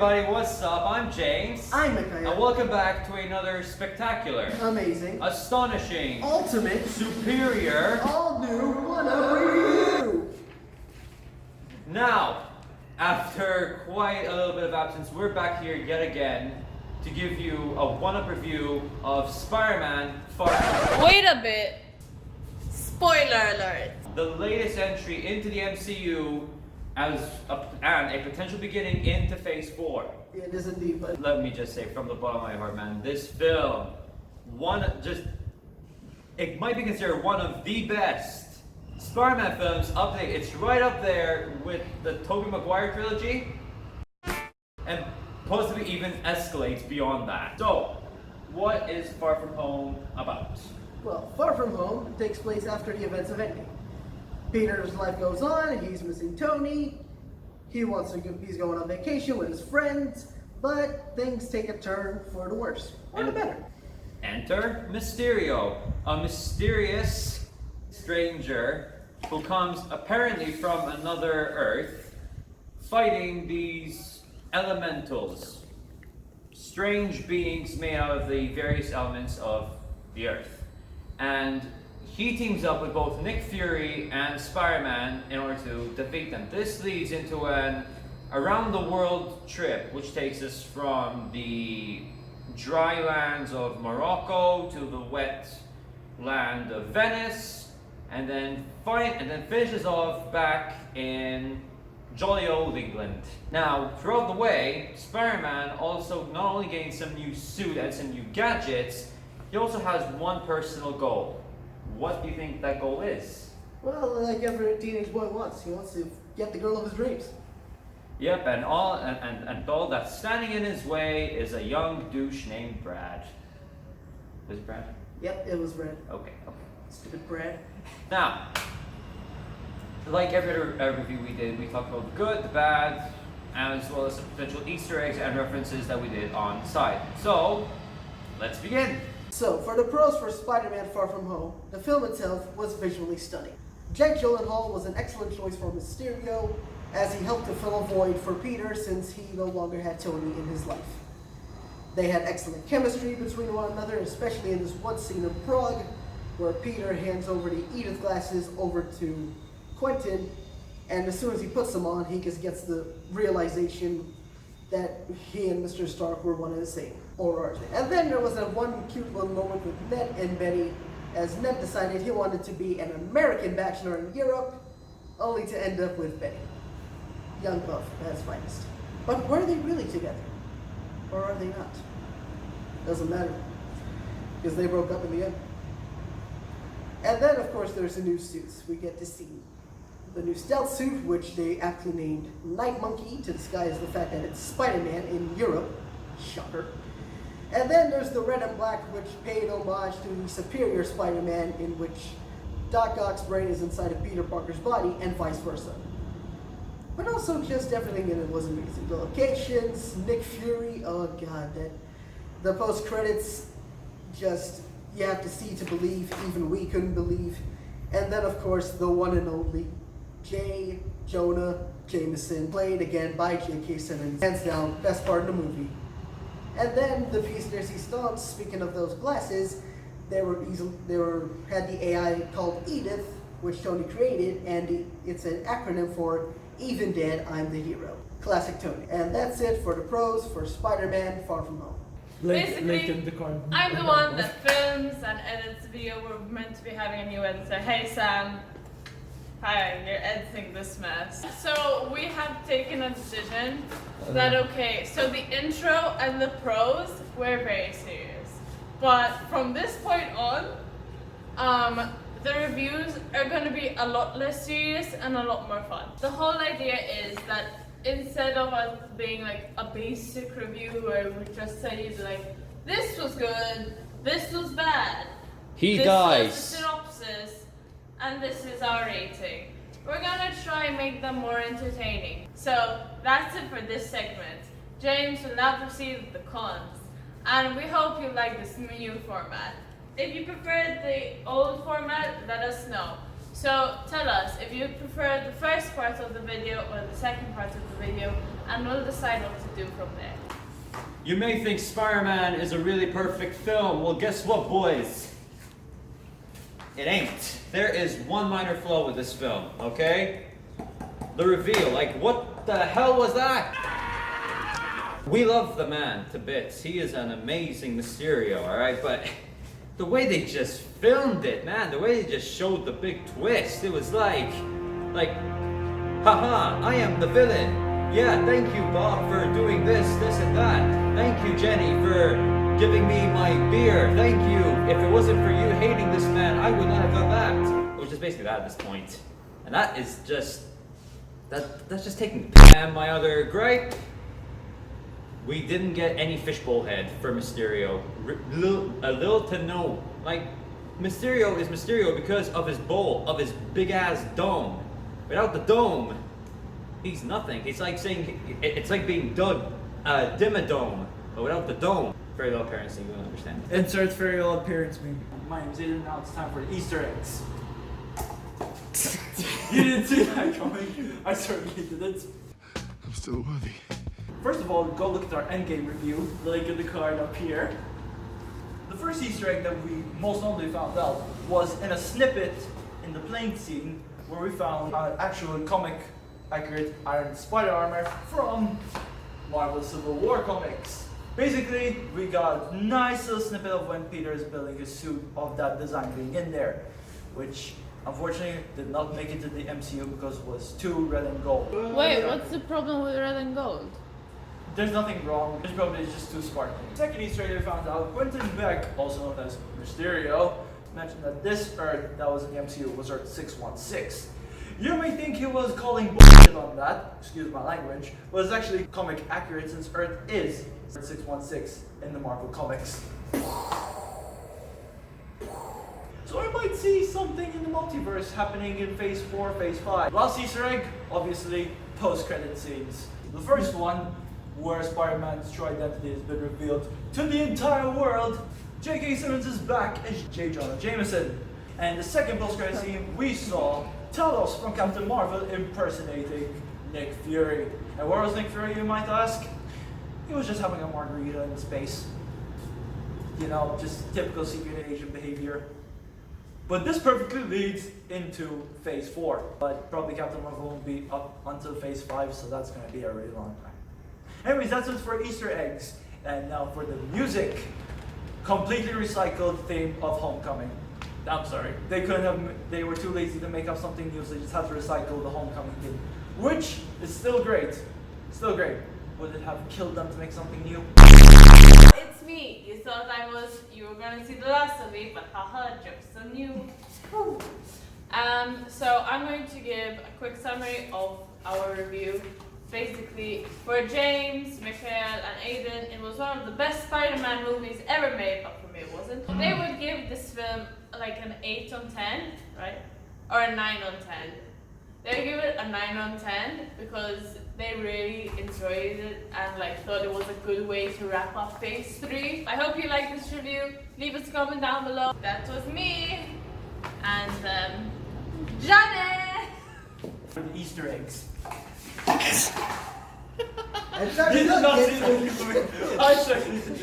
everybody, what's up? I'm James. I'm Manga. And welcome back to another spectacular, amazing, astonishing, ultimate, superior, all new one-up review. Now, after quite a little bit of absence, we're back here yet again to give you a one-up review of Spider-Man Far From Home. Wait a bit. Spoiler alert. The latest entry into the MCU as and a potential beginning into Phase 4. Yeah, it is indeed, but Let me just say from the bottom of my heart, man, this film, it might be considered one of the best Spider-Man films up there. It's right up there with the Tobey Maguire trilogy, and possibly even escalates beyond that. So, what is Far From Home about? well, Far From Home takes place after the events of Endgame. Peter's life goes on, he's missing Tony, he's going on vacation with his friends, but things take a turn for the worse, or the better. Enter Mysterio, a mysterious stranger who comes apparently from another Earth, fighting these elementals, strange beings made out of the various elements of the Earth. And he teams up with both Nick Fury and Spider-Man in order to defeat them. This leads into an around-the-world trip, which takes us from the dry lands of Morocco to the wet land of Venice, and then finishes off back in jolly old England. Now, throughout the way, Spider-Man also not only gains some new suit and some new gadgets, he also has one personal goal. What do you think that goal is? Well, like every teenage boy wants, he wants to get the girl of his dreams. Yep, and all that's standing in his way is a young douche named Brad. Was it Brad? Yep, it was Red. Okay. Stupid Brad. Now, like every other review we did, we talked about the good, the bad, as well as the potential Easter eggs and references that we did on the side. So, let's begin. So, for the pros for Spider-Man Far From Home, the film itself was visually stunning. Jake Gyllenhaal was an excellent choice for Mysterio, as he helped to fill a void for Peter since he no longer had Tony in his life. They had excellent chemistry between one another, especially in this one scene in Prague, where Peter hands over the Edith glasses over to Quentin, and as soon as he puts them on, he just gets the realization that he and Mr. Stark were one and the same, or are they? And then there was that one cute little moment with Ned and Betty, as Ned decided he wanted to be an American bachelor in Europe, only to end up with Betty. Young buff at his finest. But were they really together? Or are they not? Doesn't matter, because they broke up in the end. And then, of course, there's the new suits. We get to see the new stealth suit, which they aptly named Night Monkey to disguise the fact that it's Spider-Man in Europe. Shocker. And then there's the red and black, which paid homage to the superior Spider-Man, in which Doc Ock's brain is inside of Peter Parker's body, and vice versa. But also, just everything in it was amazing. The locations, Nick Fury, oh god, the post-credits, just, you have to see to believe, even we couldn't believe. And then, of course, the one and only J. Jonah Jameson, played again by J.K. Simmons. Hands down, best part of the movie. And then the piece de resistance, speaking of those glasses, had the AI called Edith, which Tony created, and it's an acronym for Even Dead, I'm the Hero. Classic Tony. And that's it for the pros for Spider-Man Far From Home. Basically, I'm the one that films and edits the video. We're meant to be having a new editor. Hey Sam, hi, you're editing this mess. So we have taken a decision that, okay, so the intro and the pros were very serious. But from this point on, the reviews are going to be a lot less serious and a lot more fun. The whole idea is that instead of us being like a basic review where we just say like, this was good, this was bad, this was the synopsis, and this is our rating. We're gonna try and make them more entertaining. So that's it for this segment. James will now proceed with the cons, and we hope you like this new format. If you prefer the old format, let us know. So tell us if you prefer the first part of the video or the second part of the video, and we'll decide what to do from there. You may think Spider-Man is a really perfect film. Well, guess what, boys? It ain't. There is one minor flaw with this film, okay? The reveal, like, what the hell was that? We love the man to bits. He is an amazing Mysterio, alright? But the way they just filmed it, man, the way they just showed the big twist, it was like, haha, I am the villain. Yeah, thank you, Bob, for doing this, and that. Thank you, Jenny, for giving me my beer. Thank you. If it wasn't for you hating this man, I would not have done that. Which is basically that at this point. And that is just, that's just taking the piss. And my other gripe, we didn't get any fishbowl head for Mysterio. A little to no. Like, Mysterio is Mysterio because of his bowl, of his big ass dome. Without the dome, he's nothing. It's like saying, it's like being dubbed Dimmadome, but without the dome. Very low appearance, you won't understand. Insert very low appearance meme. My name's Aiden, now it's time for the Easter eggs. You didn't see that coming. I certainly didn't. I'm still worthy. First of all, go look at our endgame review, the link in the card up here. The first Easter egg that we most notably found out was in a snippet in the plane scene where we found an actual comic accurate Iron Spider armor from Marvel Civil War comics. Basically, we got a nice little snippet of when Peter is building his suit of that design being in there, which unfortunately did not make it to the MCU because it was too red and gold. Wait, what's the problem with red and gold? There's nothing wrong, it's probably just too sparkling. Second Easter egg we found out, Quentin Beck, also known as Mysterio, mentioned that this Earth that was in the MCU was Earth 616. You may think he was calling bullshit on that, excuse my language, but it's actually comic accurate since Earth is Earth 616 in the Marvel comics. So I might see something in the multiverse happening in Phase 4, Phase 5. Last Easter egg, obviously, post-credit scenes. The first one, where Spider-Man's true identity has been revealed to the entire world. J.K. Simmons is back as J. Jonah Jameson. And the second post-credit scene, we saw Talos from Captain Marvel impersonating Nick Fury. And where was Nick Fury, you might ask? He was just having a margarita in space. You know, just typical secret agent behavior. But this perfectly leads into Phase 4. But probably Captain Marvel won't be up until Phase 5, so that's going to be a really long time. Anyways, that's it for Easter eggs. And now for the music. Completely recycled theme of Homecoming. I'm sorry. They were too lazy to make up something new, so they just had to recycle the Homecoming theme. Which is still great. Still great. Would it have killed them to make something new? It's me. You thought you were gonna see the last of me, but haha, jokes on you. So I'm going to give a quick summary of our review. Basically, for James, Michael, and Aiden, it was one of the best Spider-Man movies ever made, but for me it wasn't. They would give this film like an 8 on 10, right? Or a 9 on 10. They would give it a 9 on 10 because they really enjoyed it and thought it was a good way to wrap up Phase 3. I hope you liked this review. Leave us a comment down below. That was me and Johnny! For the Easter eggs. And Johnny, Did look, not it's- see that coming. I certainly did.